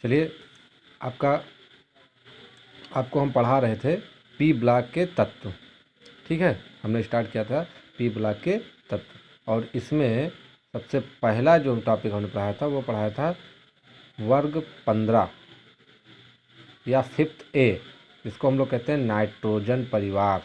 चलिए, आपको हम पढ़ा रहे थे पी ब्लॉक के तत्व। ठीक है, हमने स्टार्ट किया था पी ब्लॉक के तत्व, और इसमें सबसे पहला जो टॉपिक हमने पढ़ाया था वो पढ़ाया था वर्ग 15 या 5th ए, जिसको हम लोग कहते हैं नाइट्रोजन परिवार।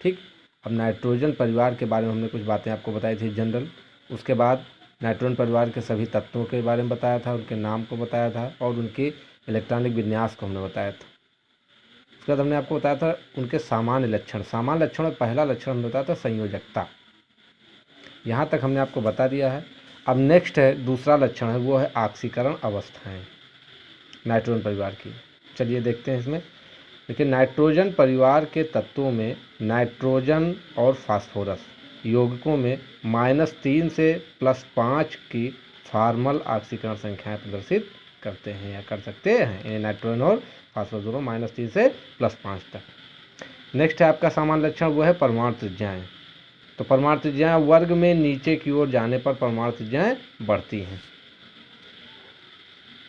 ठीक, अब नाइट्रोजन परिवार के बारे में हमने कुछ बातें आपको बताई थी जनरल। उसके बाद नाइट्रोजन परिवार के सभी तत्वों के बारे में बताया था, उनके नाम को बताया था और उनके इलेक्ट्रॉनिक विन्यास को हमने बताया था। उसके बाद हमने आपको बताया था उनके सामान्य लक्षण। सामान्य लक्षण में पहला लक्षण हमने बताया था संयोजकता। यहाँ तक हमने आपको बता दिया है। अब नेक्स्ट है दूसरा लक्षण है, वो है ऑक्सीकरण अवस्थाएं नाइट्रोजन परिवार की। चलिए देखते हैं इसमें। देखिए, नाइट्रोजन परिवार के तत्वों में नाइट्रोजन और फास्फोरस यौगिकों में -3 से +5 की फॉर्मल ऑक्सीकरण संख्याएं प्रदर्शित करते हैं या कर सकते हैं। इन्हें नाइट्रोजन और फास्फोरस दोनों -3 से +5 तक। नेक्स्ट है आपका सामान्य लक्षण, वो है परमाणु त्रिज्याएं। तो परमाणु त्रिज्याएं वर्ग में नीचे की ओर जाने पर परमाणु त्रिज्याएं बढ़ती हैं।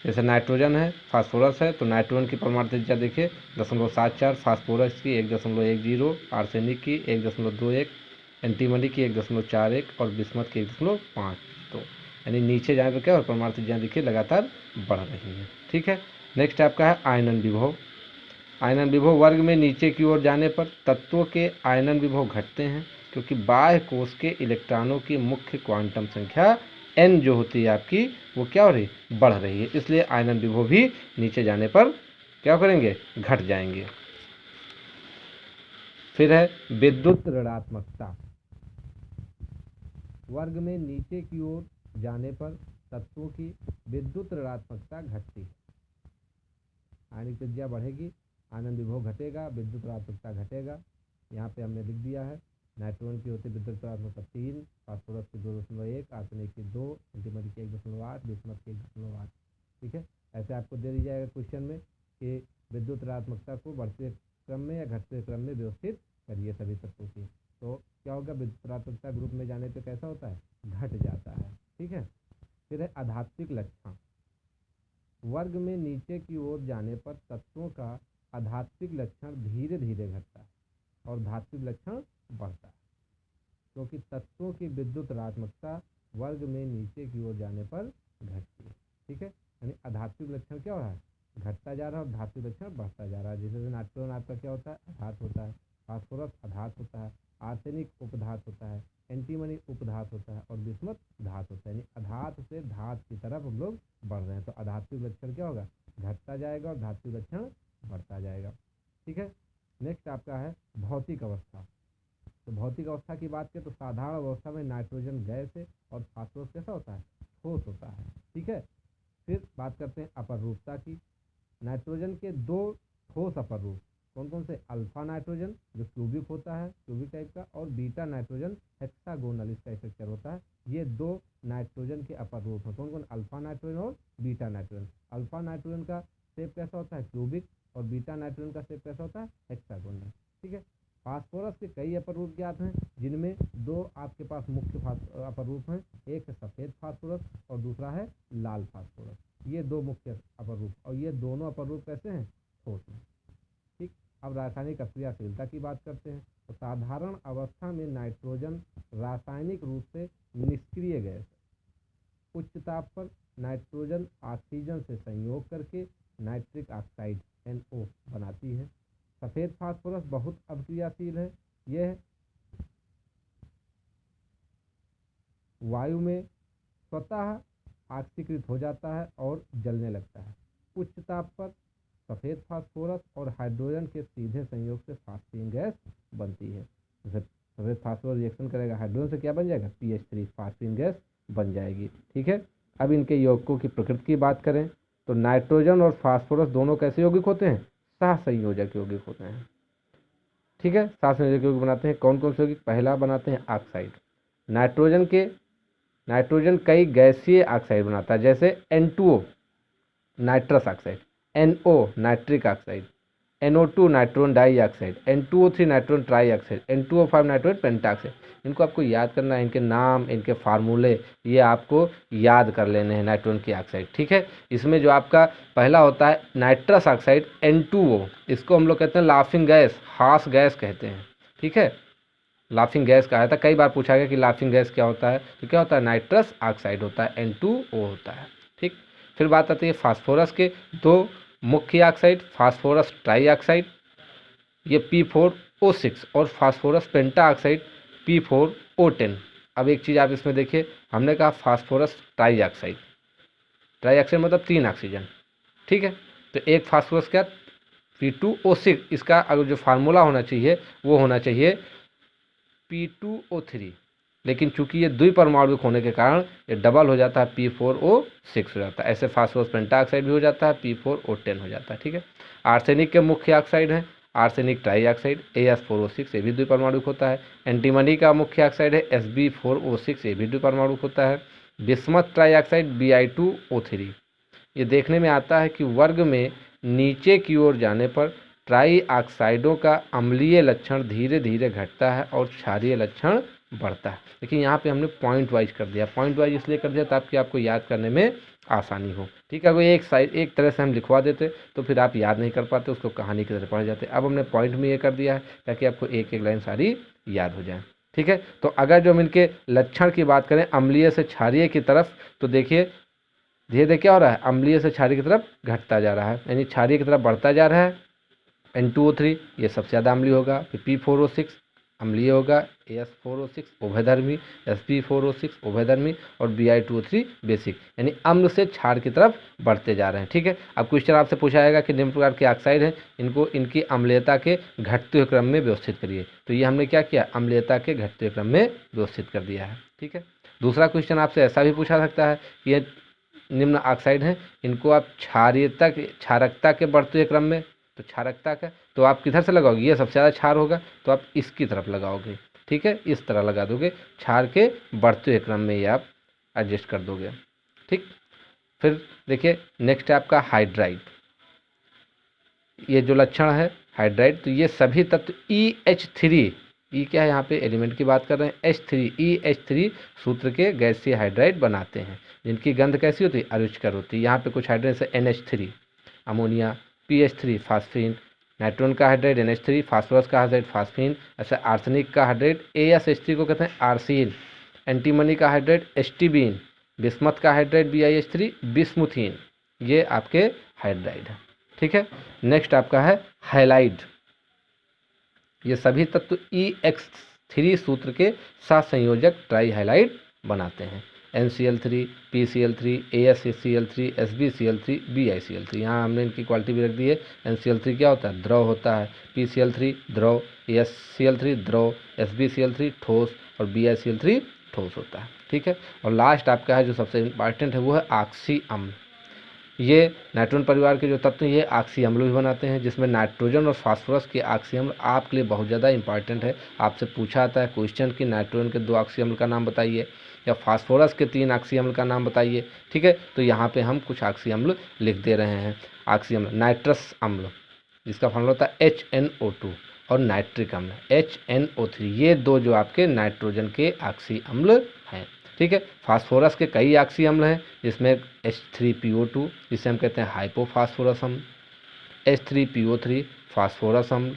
जैसे नाइट्रोजन है, फास्फोरस है, तो नाइट्रोजन की परमाणु त्रिज्या देखिए 0.74, फास्फोरस की 1.10, आर्सेनिक की 1.21, एंटीमनी की 1.41 और बिस्मथ की 1.5। तो यानी नीचे जाने पर क्या और परमाणु त्रिज्या देखिए लगातार बढ़ रही है। ठीक है, नेक्स्ट आपका है आयनन विभव। आयनन विभव वर्ग में नीचे की ओर जाने पर तत्वों के आयनन विभव घटते हैं, क्योंकि बाह्य कोश के इलेक्ट्रॉनों की मुख्य क्वांटम संख्या n जो होती है आपकी वो क्या हो रही, बढ़ रही है। इसलिए आयनन विभव भी नीचे जाने पर क्या करेंगे, घट जाएंगे। फिर है विद्युत ऋणात्मकता। वर्ग में नीचे की ओर जाने पर तत्वों की विद्युत ऋणात्मकता घटती है। आयनिक त्रिज्या बढ़ेगी, आयनन विभव घटेगा, विद्युत ऋणात्मकता घटेगा। यहाँ पे हमने लिख दिया है। नाइट्रोजन की होती है विद्युत ऋणात्मकता 3, फास्फोरस की 2.1, आर्सेनिक की 2, एंटीमनी की 1.8, बिस्मथ की 1.8। ठीक है, ऐसे आपको दे दी जाएगा क्वेश्चन में कि विद्युत ऋणात्मकता को बढ़ते क्रम में या घटते क्रम में व्यवस्थित करिए सभी तत्वों की। तो क्या होगा, विद्युत ऋणात्मकता ग्रुप में जाने पर कैसा होता है, घट जाता है। ठीक है, फिर है आध्यात्मिक लक्षण। वर्ग में नीचे की ओर जाने पर तत्वों का आध्यात्मिक लक्षण धीरे धीरे घटता है और धात्विक लक्षण बढ़ता है, क्योंकि तत्वों की विद्युत ऋणात्मकता वर्ग में नीचे की ओर जाने पर घटती है। ठीक है, यानी आध्यात्मिक लक्षण क्या हो रहा है, घटता जा रहा है और धात्विक लक्षण बढ़ता जा रहा है। जैसे नाइट्रोजन आपका क्या होता है, अधात होता है, फास्फोरस अधात होता है, आर्सेनिक उपधात होता है, एंटीमनी उपधात होता है और बिस्मथ धात होता है। यानी अधात से धात की तरफ हम लोग बढ़ रहे हैं। तो आध्यात्मिक लक्षण क्या होगा, घटता जाएगा और धात्विक लक्षण बढ़ता जाएगा। ठीक है, नेक्स्ट आपका है भौतिक अवस्था। तो भौतिक अवस्था की बात करें तो साधारण अवस्था में नाइट्रोजन गैस है और फास्फोरस कैसा होता है, ठोस होता है। ठीक है, फिर बात करते हैं अपरूपता की। नाइट्रोजन के 2 ठोस अपरूप कौन कौन से, अल्फा नाइट्रोजन जो क्यूबिक होता है, क्यूबिक टाइप का, और बीटा नाइट्रोजन हेक्सागोनल इसका स्ट्रक्चर होता है। ये 2 नाइट्रोजन के अपर रूप हैं। कौन कौन, अल्फा नाइट्रोजन और बीटा नाइट्रोजन। अल्फा नाइट्रोजन का शेप कैसा होता है, क्यूबिक, और बीटा नाइट्रोजन का शेप कैसा होता है, हेक्सागोनल। ठीक है, फास्फोरस के कई अपर रूप ज्ञात हैं, जिनमें 2 आपके पास मुख्य अपर रूप हैं। एक है सफ़ेद फास्फोरस और दूसरा है लाल फास्फोरस। ये 2 मुख्य अपर रूप, और ये दोनों अपर रूप कैसे हैं, ठोस हैं। ठीक, अब रासायनिक अक्रियाशीलता की बात करते हैं। तो साधारण अवस्था में नाइट्रोजन रासायनिक रूप से निष्क्रिय गैस है। उच्च ताप पर नाइट्रोजन ऑक्सीजन से संयोग करके नाइट्रिक ऑक्साइड NO बनाती है। सफ़ेद फास्फोरस बहुत अभिक्रियाशील है। यह वायु में स्वतः ऑक्सीकृत हो जाता है और जलने लगता है। उच्च ताप पर सफ़ेद फास्फोरस और हाइड्रोजन के सीधे संयोग से फास्फीन गैस बनती है। जैसे सफ़ेद फास्फोरस रिएक्शन करेगा हाइड्रोजन से, क्या बन जाएगा, PH3, फास्फीन गैस बन जाएगी। ठीक है, अब इनके यौगिकों की प्रकृति की बात करें तो नाइट्रोजन और फास्फोरस दोनों कैसे यौगिक होते हैं, सहसंयोजक यौगिक होते हैं। ठीक है, सहसंयोजक यौगिक बनाते हैं कौन कौन से यौगिक, पहला बनाते हैं ऑक्साइड। नाइट्रोजन कई गैसीय ऑक्साइड बनाता है, जैसे N2O nitrous oxide, NO nitric oxide, NO2 nitrogen dioxide, N2O3 nitrogen trioxide, N2O5 nitrogen pentoxide. इनको आपको याद करना है, इनके नाम, इनके फार्मूले ये आपको याद कर लेने हैं नाइट्रोजन की ऑक्साइड, ठीक है। इसमें जो आपका पहला होता है नाइट्रस ऑक्साइड N2O, इसको हम लोग कहते हैं लाफिंग गैस, हास गैस कहते हैं, ठीक है। लाफिंग गैस कहा था, कई बार पूछा गया कि लाफिंग गैस क्या होता है, तो क्या होता है नाइट्रस ऑक्साइड होता है, N2O होता है, ठीक। फिर बात आती है फास्फोरस के दो मुख्य ऑक्साइड, फास्फोरस ट्राइऑक्साइड ये P4O6 और फास्फोरस पेंटा ऑक्साइड P4O10। अब एक चीज़ आप इसमें देखिए, हमने कहा फास्फोरस ट्राइऑक्साइड, ट्राइऑक्साइड मतलब 3 ऑक्सीजन, ठीक है। तो एक फास्फोरस क्या P2O6, इसका अगर जो फार्मूला होना चाहिए वो होना चाहिए P2O3, लेकिन चूंकि ये द्विपरमाणुक होने के कारण ये डबल हो जाता है, P4O6 हो जाता है। ऐसे फास्फोरस पेंटाऑक्साइड भी हो जाता है, P4O10 हो जाता है, ठीक है। आर्सेनिक के मुख्य ऑक्साइड हैं आर्सेनिक ट्राइऑक्साइड As4O6, ये भी द्विपरमाणुक होता है। एंटीमनी का मुख्य ऑक्साइड है Sb4O6, ये भी द्विपरमाणुक होता है। Bismuth trioxide Bi2O3। ये देखने में आता है कि वर्ग में नीचे की ओर जाने पर ट्राई ऑक्साइडों का अम्लीय लक्षण धीरे धीरे घटता है और क्षारीय लक्षण बढ़ता है। लेकिन यहाँ पे हमने पॉइंट वाइज कर दिया, पॉइंट वाइज इसलिए कर दिया ताकि आपको याद करने में आसानी हो, ठीक है। अगर एक साइड एक तरह से हम लिखवा देते तो फिर आप याद नहीं कर पाते, उसको कहानी की तरह पढ़ जाते। अब हमने पॉइंट में ये कर दिया है ताकि आपको एक एक लाइन सारी याद हो जाए, ठीक है। तो अगर जो हम इनके लक्षण की बात करें अम्लीय से क्षारीय की तरफ, तो देखिए धीरे धीरे क्या हो रहा है, अम्लीय से क्षारीय की तरफ घटता जा रहा है, यानी क्षारीय की तरफ बढ़ता जा रहा है। N2O3 ये सबसे ज़्यादा अम्लीय होगा, फिर P4O6 अम्लीय होगा, As4O6 उभयधर्मी, Sp4O6 उभयधर्मी और Bi2O3 बेसिक, यानी अम्ल से क्षार की तरफ बढ़ते जा रहे हैं, ठीक है। अब क्वेश्चन आपसे पूछा जाएगा कि निम्न प्रकार के ऑक्साइड हैं, इनको इनकी अम्लीयता के घटते हुए क्रम में व्यवस्थित करिए। तो ये हमने क्या किया, अम्लीयता के घटते हुए क्रम में व्यवस्थित कर दिया है, ठीक है। दूसरा क्वेश्चन आपसे ऐसा भी पूछा सकता है कि ये निम्न ऑक्साइड हैं, इनको आप क्षारकता के बढ़ते हुए क्रम में, तो क्षारकता का तो आप किधर से लगाओगे, ये सबसे ज़्यादा क्षार होगा तो आप इसकी तरफ लगाओगे, ठीक है, इस तरह लगा दोगे, क्षार के बढ़ते हुए क्रम में ये आप एडजस्ट कर दोगे, ठीक। फिर देखिए नेक्स्ट है आपका हाइड्राइड, ये जो लक्षण है हाइड्राइड, तो ये सभी तत्व EH3, ई क्या है यहाँ पे एलिमेंट की बात कर रहे हैं, EH3 सूत्र के गैसीय हाइड्राइड बनाते हैं, जिनकी गंध कैसी होती है, अरुचिकर होती है। यहाँ पे कुछ हाइड्राइड है NH3 ammonia, PH3 phosphine, nitrogen का हाइड्राइड NH3, फास्फोरस का हाइड्राइड फास्फीन, ऐसे आर्सेनिक का हाइड्राइड AsH3 को कहते हैं आर्सीन, एंटीमनी का हाइड्राइड एस्टिबीन, बिस्मथ का हाइड्राइड BiH3 बिस्मुथीन, ये आपके हाइड्राइड है, ठीक है। नेक्स्ट आपका है हैलाइड, ये सभी तत्व EX3 सूत्र के साथ संयोजक ट्राई हैलाइड बनाते हैं, NCl3, PCl3, AsCl3, SbCl3, BiCl3। यहाँ हमने इनकी क्वालिटी भी रख दी है। NCl3 क्या होता है, द्रव होता है, PCl3 द्रव, AsCl3 द्रव, SbCl3 ठोस और BiCl3 ठोस होता है, ठीक है। और लास्ट आपका है जो सबसे इम्पॉर्टेंट है वो है ऑक्सी अम्ल। ये नाइट्रोजन परिवार के जो तत्व हैं ये ऑक्सी अम्ल भी बनाते हैं, जिसमें नाइट्रोजन और फास्फोरस के ऑक्सी अम्ल आपके लिए बहुत ज़्यादा इंपॉर्टेंट है। आपसे पूछा आता है क्वेश्चन कि नाइट्रोजन के 2 ऑक्सी अम्ल का नाम बताइए या फास्फोरस के 3 ऑक्सी अम्ल का नाम बताइए, ठीक है। तो यहाँ पे हम कुछ ऑक्सी अम्ल लिख दे रहे हैं। ऑक्सी अम्ल नाइट्रस अम्ल जिसका फॉर्मूला होता है HNO2 और नाइट्रिक अम्ल HNO3, ये 2 जो आपके नाइट्रोजन के ऑक्सी अम्ल हैं, ठीक है। फास्फोरस के कई ऑक्सी अम्ल हैं, जिसमें H3PO2 जिसे हम कहते हैं हाइपोफास्फोरस अम्ल, H3PO3 फास्फोरस अम्ल,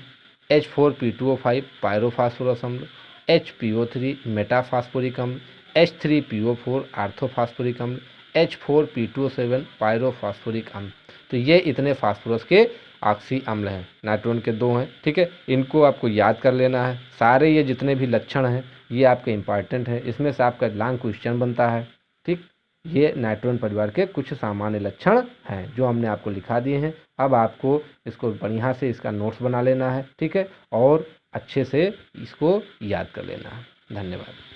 H4P2O5 पायरोफास्फोरस अम्ल, HPO3 मेटाफास्फोरिक अम्ल, H3PO4 आर्थोफास्फोरिक अम्ल, H4P2O7 पायरोफास्फोरिक अम्ल। तो ये इतने फास्फोरस के ऑक्सी अम्ल हैं, नाइट्रोजन के 2 हैं, ठीक है। इनको आपको याद कर लेना है। सारे ये जितने भी लक्षण हैं ये आपके इंपॉर्टेंट हैं, इसमें से आपका लॉन्ग क्वेश्चन बनता है, ठीक। ये नाइट्रोजन परिवार के कुछ सामान्य लक्षण हैं जो हमने आपको लिखा दिए हैं। अब आपको इसको बढ़िया से इसका नोट्स बना लेना है, ठीक है, और अच्छे से इसको याद कर लेना है। धन्यवाद।